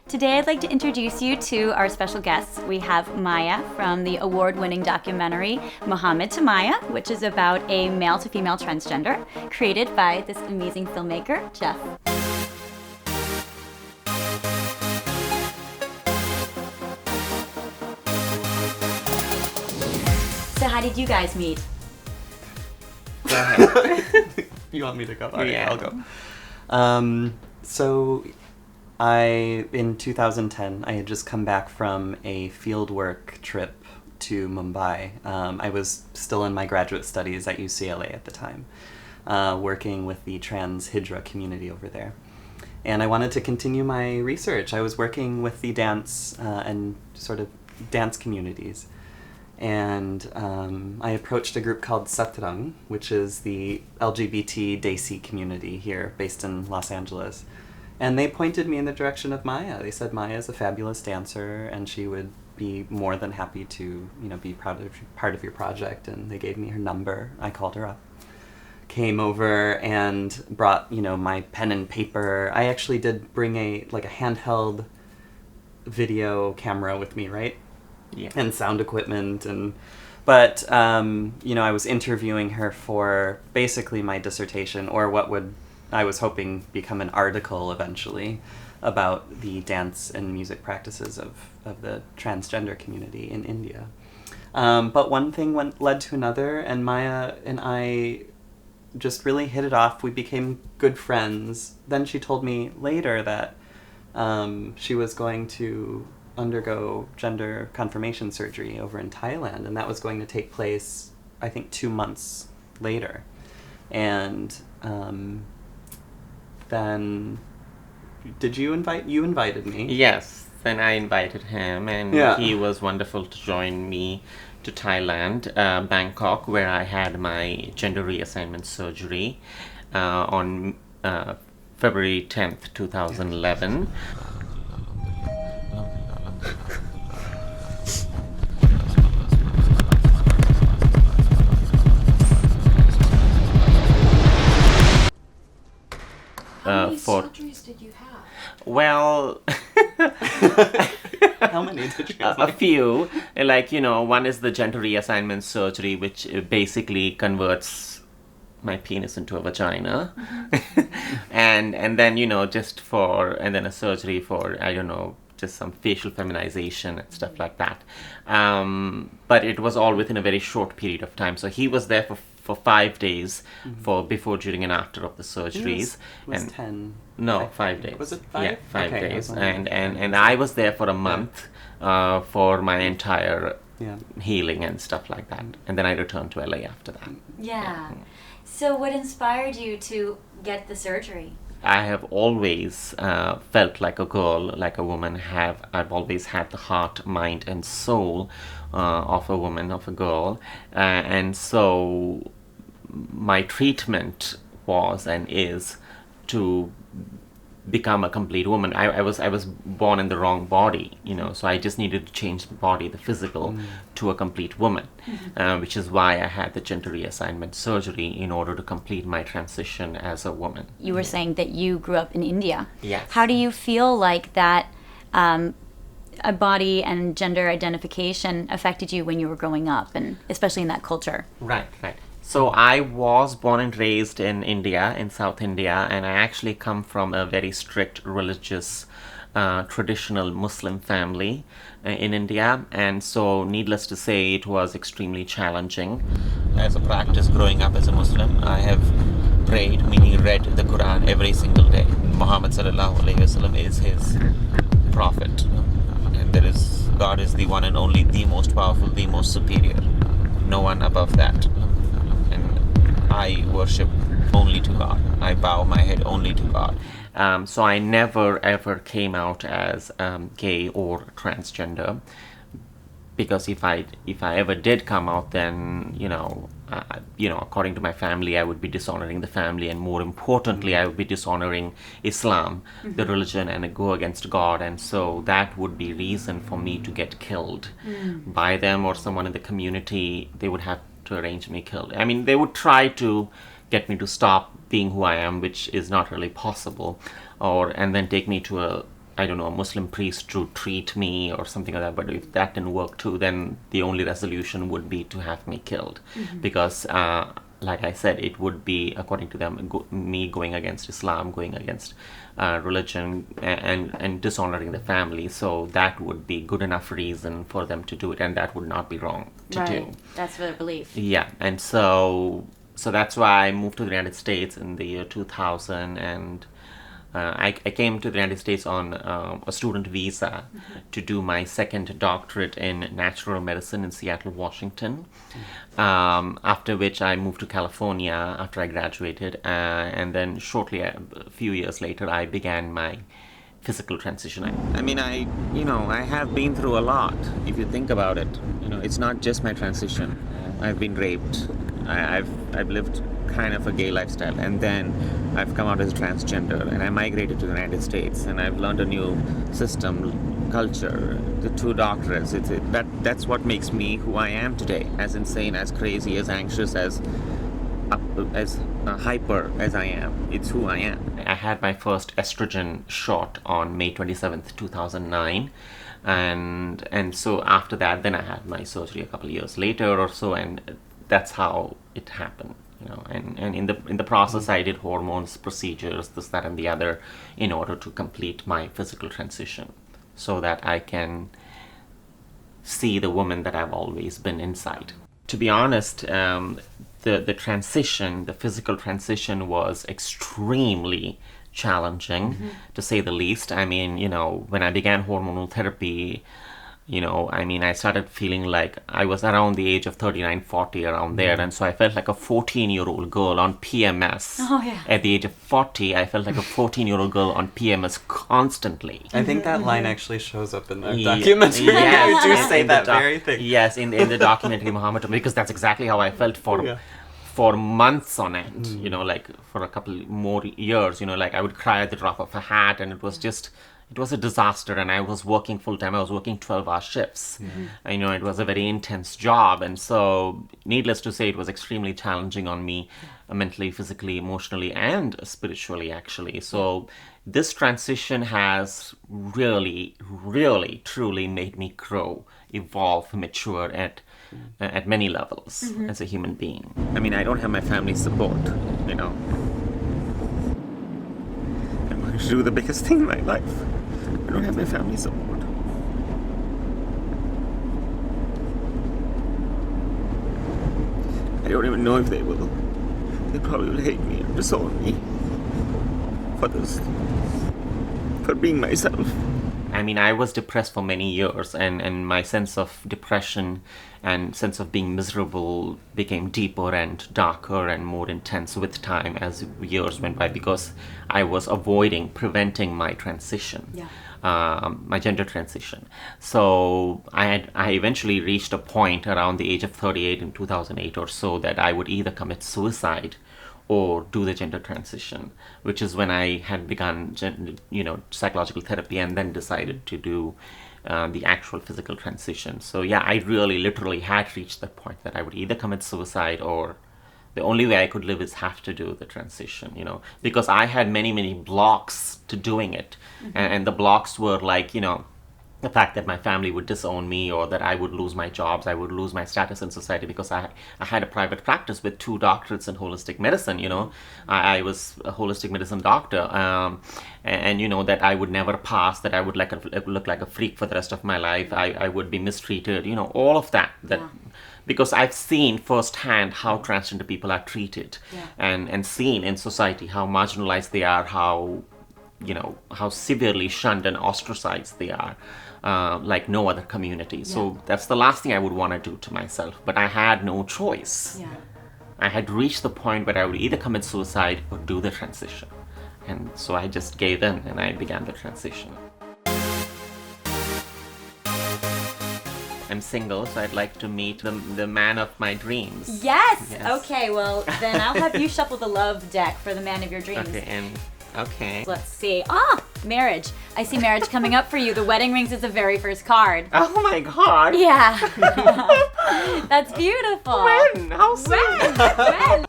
Today I'd like to introduce you to our special guests. We have Maya from the award-winning documentary Mohammad to Maya, which is about a male-to-female transgender, created by this amazing filmmaker, Jeff. So how did you guys meet? Go ahead. You want me to go? Alright, Yeah. I'll go. So in 2010, I had just come back from a fieldwork trip to Mumbai. I was still in my graduate studies at UCLA at the time, working with the trans hijra community over there. And I wanted to continue my research. I was working with the dance and sort of dance communities. And I approached a group called Satrang, which is the LGBT Desi community here, based in Los Angeles. And they pointed me in the direction of Maya. They said Maya is a fabulous dancer, and she would be more than happy to, be part of your project. And they gave me her number. I called her up, came over, and brought my pen and paper. I actually did bring a handheld video camera with me, right? Yeah. And sound equipment, but I was interviewing her for basically my dissertation, or what would I was hoping become an article eventually about the dance and music practices of the transgender community in India. But one thing led to another, and Maya and I just really hit it off. We became good friends. Then she told me later that she was going to undergo gender confirmation surgery over in Thailand, and that was going to take place, I think, 2 months later. And then you invited me? Yes, then I invited him, and he was wonderful to join me to Thailand, Bangkok, where I had my gender reassignment surgery on February 10th, 2011. How many surgeries did you have? Well, How many did you have? a few. One is the gender reassignment surgery, which basically converts my penis into a vagina. and then, and then a surgery for, just some facial feminization and stuff like that. But it was all within a very short period of time. So he was there for 5 days, before, during, and after of the surgeries. It was 10. No, 5 days. Was it 5? Yeah, 5 Okay, days. I was And I was there for a month for my entire Yeah. healing and stuff like that. And then I returned to LA after that. Yeah. So what inspired you to get the surgery? I have always felt like a girl, like a woman. I've always had the heart, mind, and soul of a woman, of a girl. And so my treatment was and is to become a complete woman. I was born in the wrong body, so I just needed to change the body, the physical, to a complete woman, which is why I had the gender reassignment surgery, in order to complete my transition as a woman. You were saying that you grew up in India. Yes. How do you feel like that a body and gender identification affected you when you were growing up, and especially in that culture? Right. So I was born and raised in India, in South India, and I actually come from a very strict religious, traditional Muslim family in India. And so, needless to say, it was extremely challenging. As a practice growing up as a Muslim, I have prayed, meaning read the Quran every single day. Mohammad is his prophet. And God is the one and only, the most powerful, the most superior. No one above that. I worship only to God. I bow my head only to God. So I never ever came out as gay or transgender, because if I ever did come out, then according to my family, I would be dishonoring the family, and more importantly, I would be dishonoring Islam, the religion, and go against God. And so that would be reason for me to get killed by them or someone in the community. They would have to arrange me killed. I mean, they would try to get me to stop being who I am, which is not really possible, and then take me to a I don't know, a Muslim priest to treat me or something like that. But if that didn't work too, then the only resolution would be to have me killed. Because, like I said, it would be, according to them, me going against Islam, going against religion, and dishonoring the family. So that would be good enough reason for them to do it, and that would not be wrong to do. That's their belief. Yeah, and so that's why I moved to the United States in the year 2000, and I came to the United States on a student visa to do my second doctorate in natural medicine in Seattle, Washington. After which I moved to California after I graduated, and then shortly, a few years later, I began my physical transition. I mean, I have been through a lot. If you think about it, it's not just my transition. I've been raped. I've lived kind of a gay lifestyle, and then I've come out as transgender, and I migrated to the United States, and I've learned a new system, culture, the 2 doctorates. That's what makes me who I am today. As insane, as crazy, as anxious, as hyper as I am. It's who I am. I had my first estrogen shot on May 27th, 2009. And so after that, then I had my surgery a couple of years later or so, and that's how it happened. And in the process, I did hormones, procedures, this, that, and the other, in order to complete my physical transition, so that I can see the woman that I've always been inside. To be honest, the transition, the physical transition, was extremely challenging, to say the least. I mean, when I began hormonal therapy, I started feeling like I was around the age of 39, 40, around there. And so I felt like a 14-year-old girl on PMS. Oh, yeah. At the age of 40, I felt like a 14-year-old girl on PMS constantly. I think that line actually shows up in the documentary. Yes, You do say that very thing. Yes, in the documentary, Mohammad, because that's exactly how I felt for months on end, like for a couple more years, like I would cry at the drop of a hat, and it was a disaster, and I was working full-time. I was working 12-hour shifts. It was a very intense job, and so needless to say, it was extremely challenging on me, mentally, physically, emotionally, and spiritually, actually. So this transition has really, really, truly made me grow, evolve, mature at many levels as a human being. I mean, I don't have my family's support, I'm going to do the biggest thing in my life. I don't have my family support. I don't even know if they will. They probably will hate me and disown me for this, for being myself. I mean, I was depressed for many years, and my sense of depression and sense of being miserable became deeper and darker and more intense with time as years went by, because I was preventing my transition. My gender transition. So I eventually reached a point around the age of 38 in 2008 or so that I would either commit suicide or do the gender transition, which is when I had begun psychological therapy, and then decided to do the actual physical transition. So yeah, I really literally had reached that point that I would either commit suicide, or the only way I could live is have to do the transition, because I had many, many blocks to doing it. And the blocks were like, the fact that my family would disown me, or that I would lose my jobs, I would lose my status in society, because I had a private practice with 2 doctorates in holistic medicine. I was a holistic medicine doctor, and that I would never pass, that I would look like a freak for the rest of my life, I would be mistreated, all of that. Because I've seen firsthand how transgender people are treated, and seen in society how marginalized they are, how severely shunned and ostracized they are, like no other community. So that's the last thing I would want to do to myself. But I had no choice. I had reached the point where I would either commit suicide or do the transition. And so I just gave in, and I began the transition. I'm single, so I'd like to meet the man of my dreams. Yes! Okay, well, then I'll have you shuffle the love deck for the man of your dreams. Okay. Let's see. Marriage. I see marriage coming up for you. The wedding rings is the very first card. Oh my God. Yeah. That's beautiful. When? How soon? When?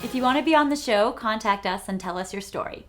If you want to be on the show, contact us and tell us your story.